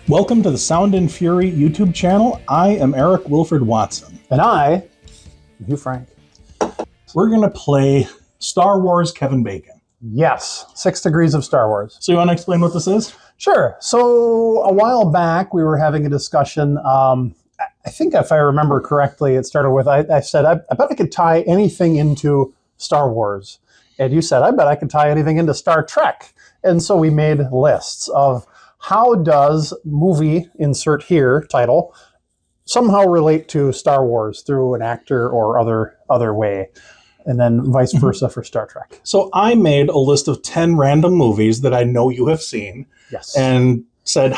Welcome to the Sound and Fury YouTube channel. I am Eric Wilford Watson. And I, Hugh Frank. We're going to play Star Wars Kevin Bacon. Yes, 6 Degrees of Star Wars. So you want to explain what this is? Sure. So a while back, we were having a discussion. I think if I remember correctly, it started with, I said, I bet I could tie anything into Star Wars. And you said, I bet I could tie anything into Star Trek. And so we made lists of how does movie, insert here, title, somehow relate to Star Wars through an actor or other way, and then vice versa for Star Trek. So I made a list of 10 random movies that I know you have seen. Yes. And said,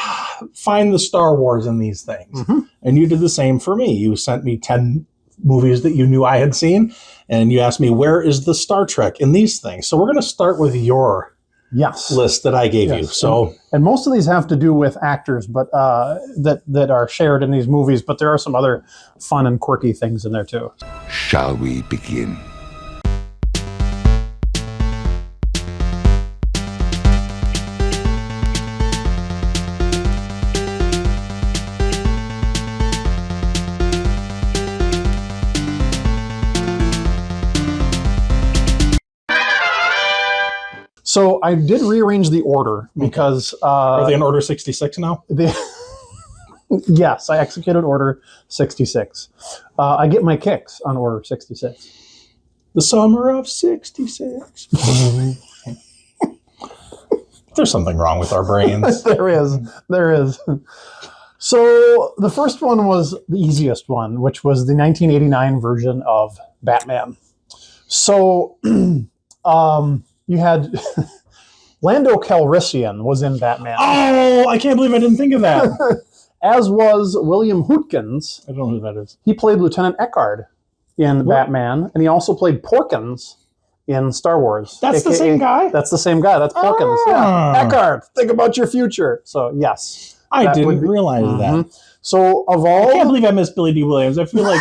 find the Star Wars in these things. Mm-hmm. And you did the same for me. You sent me 10 movies that you knew I had seen, and you asked me, where is the Star Trek in these things? So we're going to start with your list that I gave you. So, and most of these have to do with actors, but that are shared in these movies. But there are some other fun and quirky things in there too. Shall we begin? So I did rearrange the order because... are they in order 66 now? Yes, I executed order 66. I get my kicks on order 66. The summer of 66. There's something wrong with our brains. There is. So the first one was the easiest one, which was the 1989 version of Batman. So... you had Lando Calrissian was in Batman. Oh, I can't believe I didn't think of that. As was William Hootkins. I don't know who that is. He played Lieutenant Eckard in Batman, and he also played Porkins in Star Wars. That's the same guy? That's the same guy. That's Porkins. Yeah. Eckard, think about your future. So, yes. I didn't realize that. So, of all... I can't believe I missed Billy D. Williams. I feel like...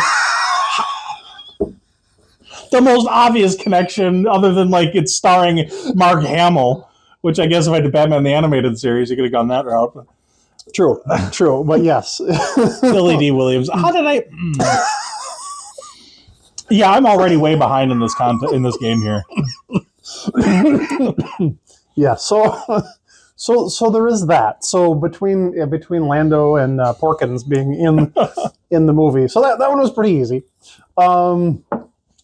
the most obvious connection, other than like it's starring Mark Hamill, which I guess if I did Batman the Animated Series, you could have gone that route. True, but yes. Billy D. Williams. How did I... Yeah, I'm already way behind in this in this game here. Yeah, so there is that. So between Lando and Porkins being in the movie, so that one was pretty easy.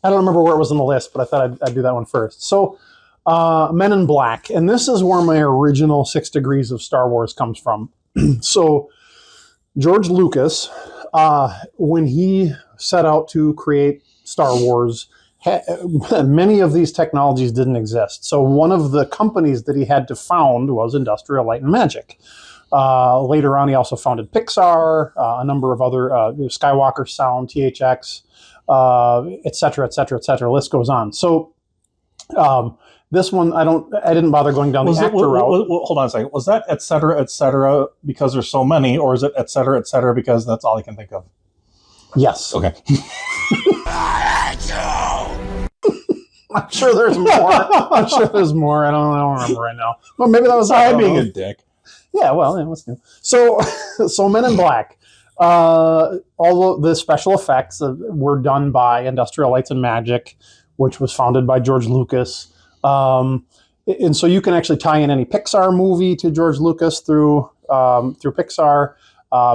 I don't remember where it was on the list, but I thought I'd do that one first. So, Men in Black, and this is where my original 6 Degrees of Star Wars comes from. So, George Lucas, when he set out to create Star Wars, many of these technologies didn't exist. So, one of the companies that he had to found was Industrial Light and Magic. Later on, he also founded Pixar, a number of other Skywalker Sound, THX. Et cetera, et cetera, et cetera. List goes on. So this one, I didn't bother going down the actor route. Hold on a second. Was that et cetera, because there's so many, or is it et cetera, because that's all I can think of? Yes. Okay. I'm sure there's more. I don't remember right now. Well, maybe that was being a dick. Yeah, well, what's new? So Men in Black. All of the special effects were done by Industrial Lights and Magic, which was founded by George Lucas. And so you can actually tie in any Pixar movie to George Lucas through Pixar,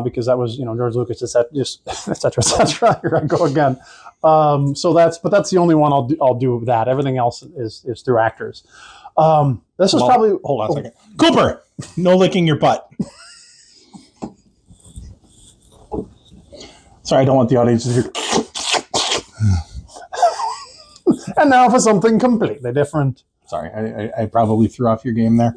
because that was, George Lucas, et cetera, et cetera. Here I go again. So that's the only one I'll do that. Everything else is through actors. This was probably... Hold on a second. Cooper, no licking your butt. Sorry, I don't want the audience to hear. And now for something completely different. Sorry, I probably threw off your game there.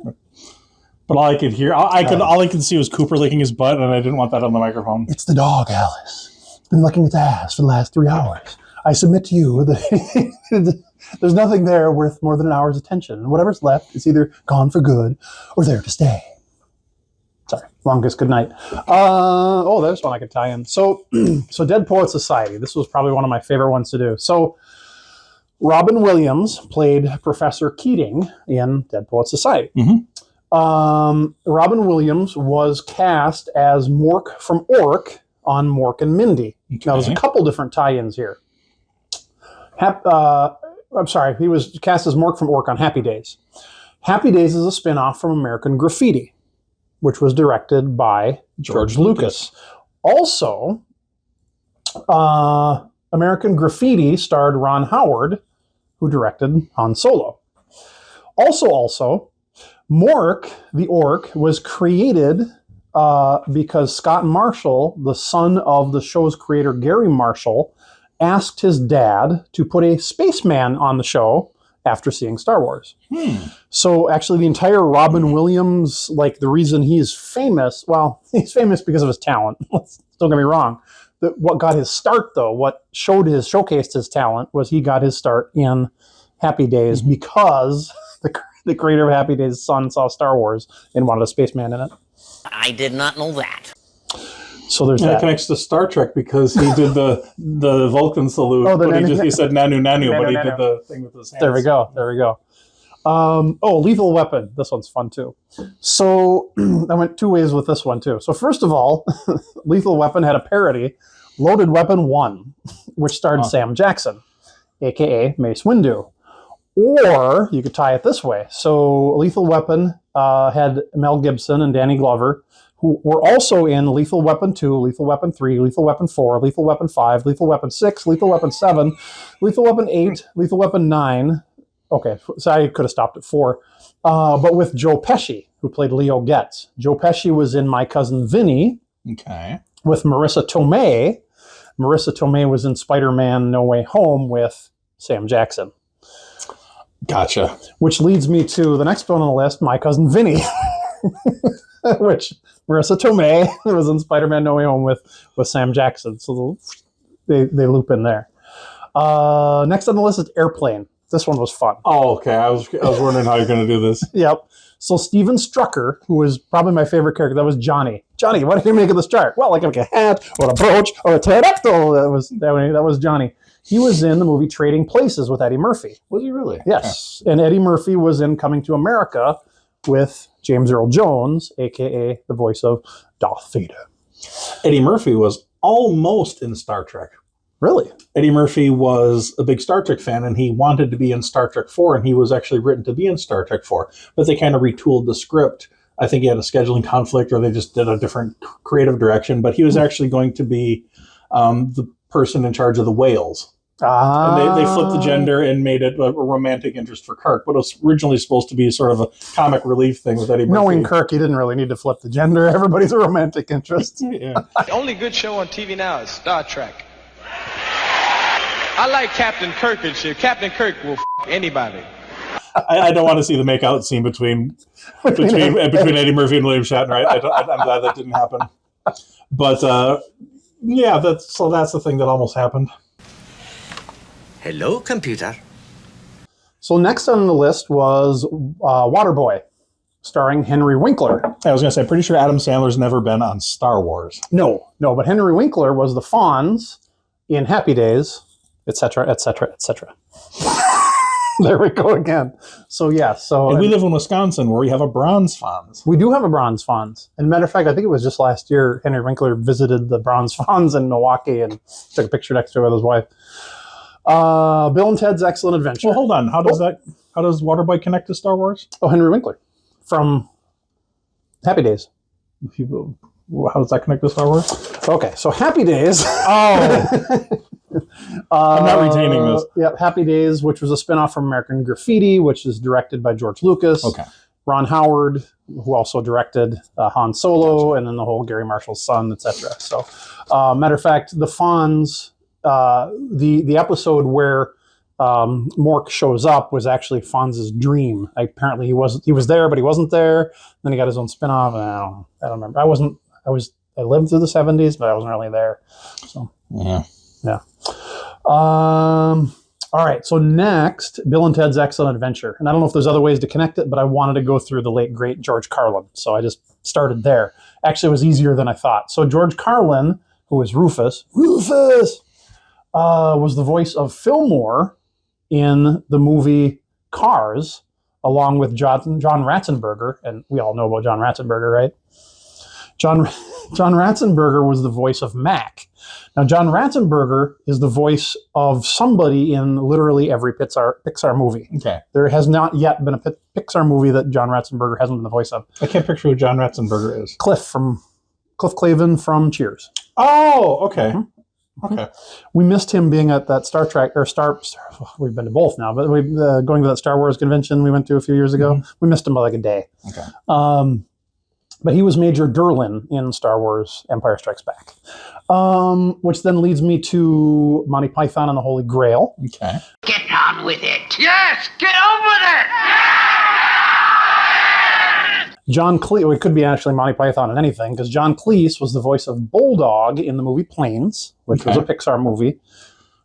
But all I could hear, all I could see was Cooper licking his butt, and I didn't want that on the microphone. It's the dog, Alice. Been licking its ass for the last 3 hours. I submit to you that there's nothing there worth more than an hour's attention. Whatever's left is either gone for good or there to stay. Sorry, longest good night. There's one I could tie in. So Dead Poet Society. This was probably one of my favorite ones to do. So Robin Williams played Professor Keating in Dead Poets Society. Robin Williams was cast as Mork from Ork on Mork and Mindy. Okay. Now, there's a couple different tie-ins here. I'm sorry, he was cast as Mork from Ork on Happy Days. Happy Days is a spin-off from American Graffiti, which was directed by George Lucas. Also, American Graffiti starred Ron Howard, who directed Han Solo. Also, Mork, the Ork, was created because Scott Marshall, the son of the show's creator Gary Marshall, asked his dad to put a spaceman on the show after seeing Star Wars. So actually the entire Robin Williams, like the reason he's famous, well, he's famous because of his talent. Don't get me wrong. What got his start, though, what showcased his talent was he got his start in Happy Days because the creator of Happy Days' son saw Star Wars and wanted a spaceman in it. I did not know that. So there's that. It connects to Star Trek because he did the Vulcan salute, but he said nanu, but he did the thing with his hands. There we go. Lethal Weapon. This one's fun, too. So I went two ways with this one, too. So first of all, Lethal Weapon had a parody, Loaded Weapon 1, which starred Sam Jackson, a.k.a. Mace Windu. Or you could tie it this way. So Lethal Weapon had Mel Gibson and Danny Glover, who were also in Lethal Weapon 2, Lethal Weapon 3, Lethal Weapon 4, Lethal Weapon 5, Lethal Weapon 6, Lethal Weapon 7, Lethal Weapon 8, Lethal Weapon 9. Okay, so I could have stopped at 4. But with Joe Pesci, who played Leo Getz. Joe Pesci was in My Cousin Vinny. Okay. With Marissa Tomei. Marissa Tomei was in Spider-Man No Way Home with Sam Jackson. Gotcha. Which leads me to the next one on the list, My Cousin Vinny. Which Marissa Tomei was in Spider-Man No Way Home with Sam Jackson. So they loop in there. Next on the list is Airplane. This one was fun. Oh, okay. I was wondering how you're going to do this. Yep. So Steven Strucker, who was probably my favorite character, that was Johnny. Johnny, what did you make of this chart? Well, like a hat or a brooch or a pterodactyl. That was Johnny. He was in the movie Trading Places with Eddie Murphy. Was he really? Yes. Yeah. And Eddie Murphy was in Coming to America with James Earl Jones, a.k.a. the voice of Darth Vader. Eddie Murphy was almost in Star Trek. Really? Eddie Murphy was a big Star Trek fan, and he wanted to be in Star Trek 4, and he was actually written to be in Star Trek 4. But they kind of retooled the script. I think he had a scheduling conflict, or they just did a different creative direction. But he was actually going to be the person in charge of the whales. And they flipped the gender and made it a romantic interest for Kirk. But it was originally supposed to be sort of a comic relief thing with Eddie Murphy. Knowing Kirk, he didn't really need to flip the gender. Everybody's a romantic interest. Yeah. The only good show on TV now is Star Trek. I like Captain Kirk and shit. Captain Kirk will anybody. I don't want to see the make-out scene between Eddie Murphy and William Shatner. I'm glad that didn't happen. But that's the thing that almost happened. Hello, computer. So next on the list was Waterboy, starring Henry Winkler. I was going to say, I'm pretty sure Adam Sandler's never been on Star Wars. No, but Henry Winkler was the Fonz in Happy Days, etc., etc., etc. There we go again. So and we live in Wisconsin, where we have a bronze Fonz. We do have a bronze Fonz. And matter of fact, I think it was just last year Henry Winkler visited the bronze Fonz in Milwaukee and took a picture next to it with his wife. Bill and Ted's Excellent Adventure. Well, hold on. How does Waterboy connect to Star Wars? Oh, Henry Winkler from Happy Days. How does that connect to Star Wars? Okay, so Happy Days. I'm not retaining this. Yeah, Happy Days, which was a spinoff from American Graffiti, which is directed by George Lucas. Okay. Ron Howard, who also directed Han Solo, and then the whole Gary Marshall's son, etc. So, matter of fact, the Fonz, the episode where Mork shows up was actually Fonz's dream. Apparently, he was there, but he wasn't there. Then he got his own spinoff. And I don't remember. I lived through the 70s, but I wasn't really there. So yeah. All right. So next, Bill and Ted's Excellent Adventure, and I don't know if there's other ways to connect it, but I wanted to go through the late great George Carlin, so I just started there. Actually, it was easier than I thought. So George Carlin, who is Rufus, was the voice of Fillmore in the movie Cars, along with John Ratzenberger, and we all know about John Ratzenberger, right? John Ratzenberger was the voice of Mac. Now, John Ratzenberger is the voice of somebody in literally every Pixar movie. Okay. There has not yet been a Pixar movie that John Ratzenberger hasn't been the voice of. I can't picture who John Ratzenberger is. Cliff Clavin from Cheers. Oh, okay. Mm-hmm. Okay. We missed him being at that Star Trek or Star. We've been to both now, but we going to that Star Wars convention we went to a few years ago. We missed him by like a day. Okay. But he was Major Durlin in Star Wars Empire Strikes Back. Which then leads me to Monty Python and the Holy Grail. Okay. Get on with it. Yes, get on with it! John Cleese, well, it could be actually Monty Python and anything, because John Cleese was the voice of Bulldog in the movie Planes, which was a Pixar movie.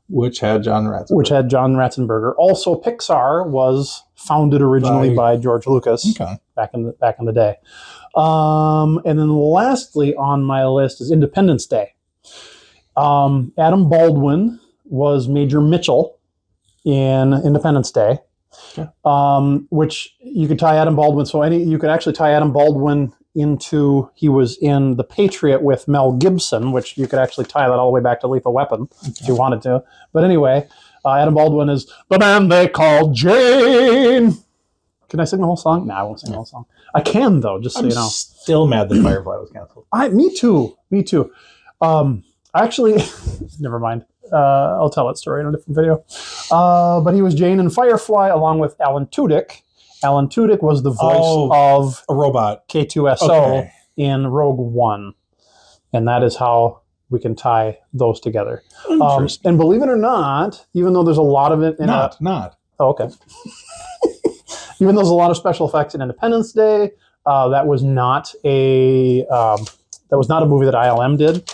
Which had John Ratzenberger. Also, Pixar was founded originally by George Lucas back in the day. And then lastly on my list is Independence Day. Adam Baldwin was Major Mitchell in Independence Day, which you could tie Adam Baldwin. So you could actually tie Adam Baldwin into, he was in The Patriot with Mel Gibson, which you could actually tie that all the way back to Lethal Weapon if you wanted to. But anyway, Adam Baldwin is the man they call Jane. Can I sing the whole song? No, I won't sing the whole song. I can though, just so you know. Still mad that Firefly was canceled. Me too. Actually, never mind. I'll tell that story in a different video. But he was Jane in Firefly along with Alan Tudyk. Alan Tudyk was the voice of a robot K2SO in Rogue One. And that is how we can tie those together. And believe it or not, even though there's a lot of it in not. Oh, okay. Even though there's a lot of special effects in Independence Day, that was not a movie that ILM did.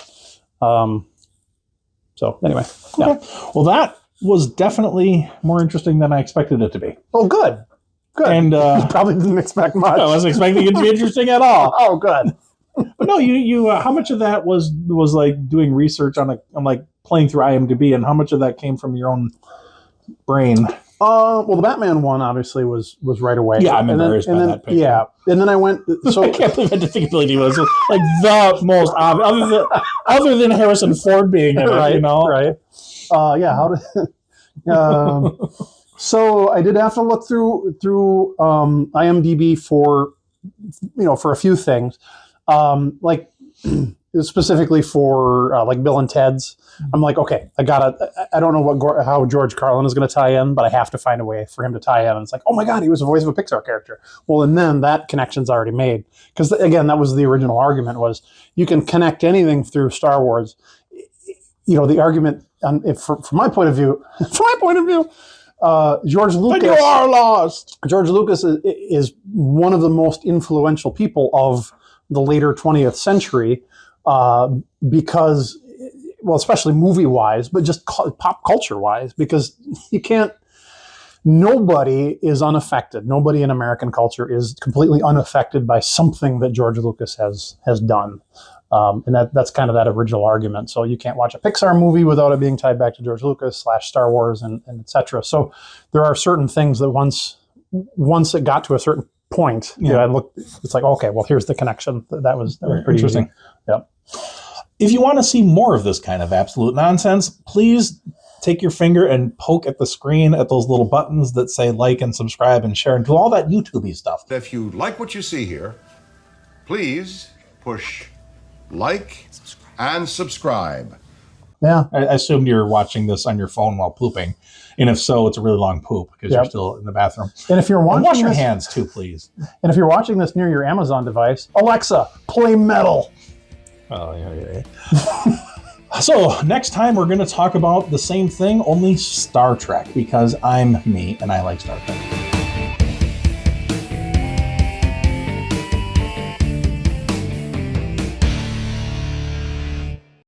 So anyway, yeah. Well, that was definitely more interesting than I expected it to be. Oh, good. And you probably didn't expect much. I wasn't expecting it to be interesting at all. Oh, good. But no, you how much of that was like doing research on like playing through IMDb, and how much of that came from your own brain? Well, the Batman one obviously was right away. Yeah, I'm embarrassed by that picture. Yeah, and then I went. So I can't believe Identificability was like the most obvious, other than Harrison Ford being in it, right, you know? Right. Yeah. How did? So I did have to look through IMDb for a few things, like specifically for like Bill and Ted's. I'm like, okay, I don't know how George Carlin is going to tie in, but I have to find a way for him to tie in. And it's like, oh my God, he was the voice of a Pixar character. Well, and then that connection's already made. Because again, that was the original argument, was you can connect anything through Star Wars. The argument, from my point of view, George Lucas. But you are lost. George Lucas is one of the most influential people of the later 20th century because, well, especially movie-wise, but just pop culture-wise, because nobody is unaffected. Nobody in American culture is completely unaffected by something that George Lucas has done. And that's kind of that original argument. So you can't watch a Pixar movie without it being tied back to George Lucas / Star Wars and et cetera. So there are certain things that once it got to a certain point, it's like, okay, well, here's the connection. That was pretty interesting. Easy. Yep. If you want to see more of this kind of absolute nonsense, please take your finger and poke at the screen at those little buttons that say like and subscribe and share and do all that YouTube-y stuff. If you like what you see here, please push like and subscribe. Yeah. I assumed you're watching this on your phone while pooping. And if so, it's a really long poop because you're still in the bathroom. And if you're watching wash your hands too, please. And if you're watching this near your Amazon device, Alexa, play metal. Oh, yeah. So next time we're going to talk about the same thing, only Star Trek, because I'm me and I like Star Trek.